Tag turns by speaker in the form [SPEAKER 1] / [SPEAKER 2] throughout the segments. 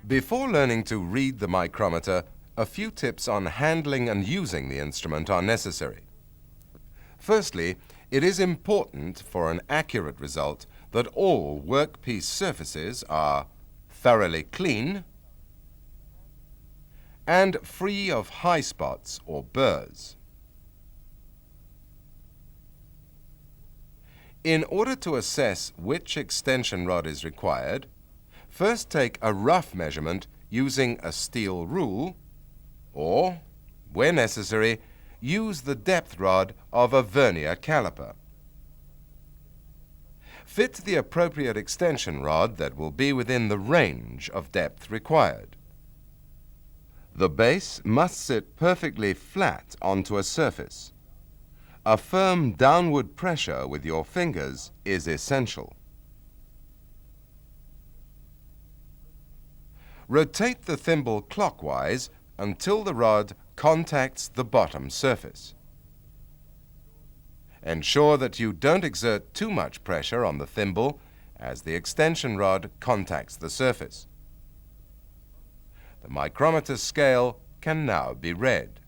[SPEAKER 1] Before learning to read the micrometer, a few tips on handling and using the instrument are necessary. Firstly, it is important for an accurate result that all workpiece surfaces are thoroughly clean and free of high spots or burrs. In order to assess which extension rod is required, first take a rough measurement using a steel rule or, where necessary, use the depth rod of a vernier caliper. Fit the appropriate extension rod that will be within the range of depth required. The base must sit perfectly flat onto a surface. A firm downward pressure with your fingers is essential. Rotate the thimble clockwise until the rod contacts the bottom surface. Ensure that you don't exert too much pressure on the thimble as the extension rod contacts the surface. The micrometer scale can now be read.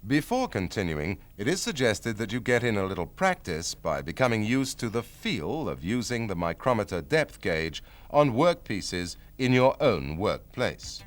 [SPEAKER 1] Before continuing, it is suggested that you get in a little practice by becoming used to the feel of using the micrometer depth gauge on workpieces in your own workplace.